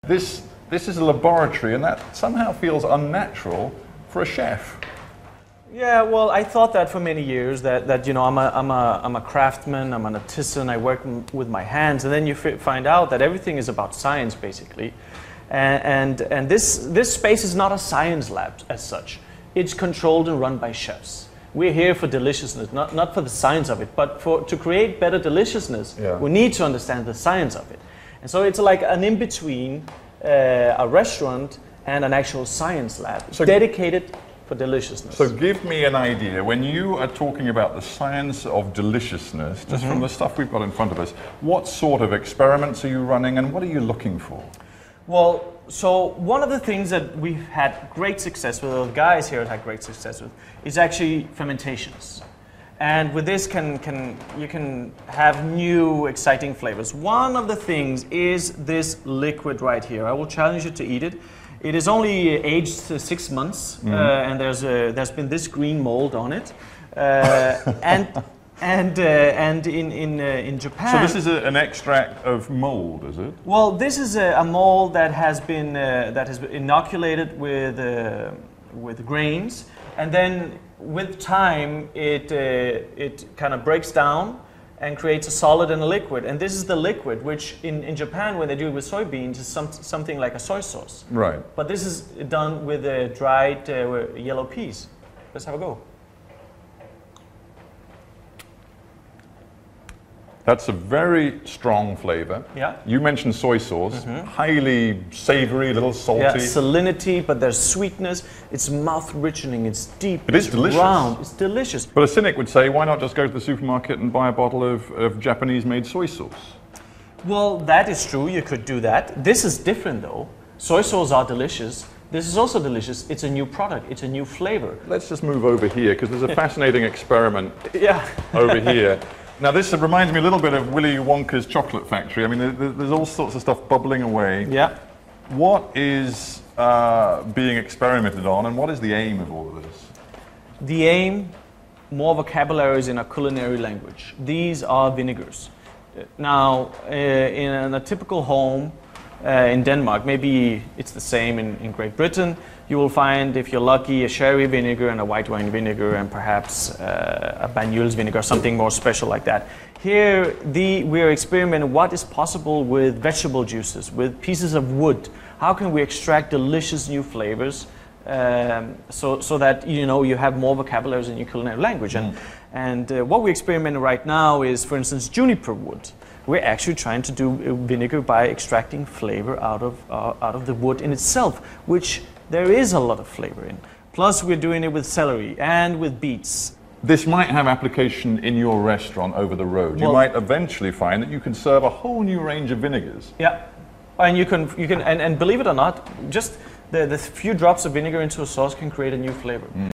This is a laboratory, and that somehow feels unnatural for a chef. Yeah, well, I thought that for many years, that you know, I'm a craftsman, I'm an artisan, I work with my hands, and then you find out that everything is about science, basically. And this space is not a science lab as such. It's controlled and run by chefs. We're here for deliciousness, not for the science of it, but to create better deliciousness, we need to understand the science of it. And so it's like an in-between a restaurant and an actual science lab, dedicated for deliciousness. So give me an idea, when you are talking about the science of deliciousness, just from the stuff we've got in front of us, what sort of experiments are you running and what are you looking for? Well, so one of the things that we've had great success with, or the guys here have had great success with, is actually fermentations. And with this you can have new exciting flavors. One of the things is this liquid right here. I will challenge you to eat it. It is only aged 6 months, and there's been this green mold on it, and in Japan. So this is an extract of mold, is it? Well, this is a mold that has been inoculated with grains, and then with time it kind of breaks down and creates a solid and a liquid. And this is the liquid, which in Japan, when they do it with soybeans, is something like a soy sauce. Right. But this is done with dried yellow peas. Let's have a go. That's a very strong flavor. Yeah. You mentioned soy sauce, highly savory, a little salty. Yeah, salinity, but there's sweetness. It's mouth-richening, it's deep, it's delicious. Round, it's delicious. But a cynic would say, why not just go to the supermarket and buy a bottle of Japanese-made soy sauce? Well, that is true, you could do that. This is different though. Soy sauce are delicious. This is also delicious. It's a new product, it's a new flavor. Let's just move over here, because there's a fascinating experiment yeah. over here. Now this reminds me a little bit of Willy Wonka's chocolate factory. I mean, there's all sorts of stuff bubbling away. Yeah. What is being experimented on, and what is the aim of all of this? The aim, more vocabularies in a culinary language. These are vinegars. Now, in a typical home in Denmark, maybe it's the same in Great Britain, you will find, if you're lucky, a sherry vinegar and a white wine vinegar and perhaps a Banyuls vinegar, something more special like that. Here, we're experimenting what is possible with vegetable juices, with pieces of wood. How can we extract delicious new flavors so that you have more vocabularies in your culinary language? And what we're experimenting right now is, for instance, juniper wood. We're actually trying to do vinegar by extracting flavor out of the wood in itself, which there is a lot of flavor in. Plus, we're doing it with celery and with beets. This might have application in your restaurant over the road. You might eventually find that you can serve a whole new range of vinegars. Yeah, and you can and believe it or not, just the few drops of vinegar into a sauce can create a new flavor.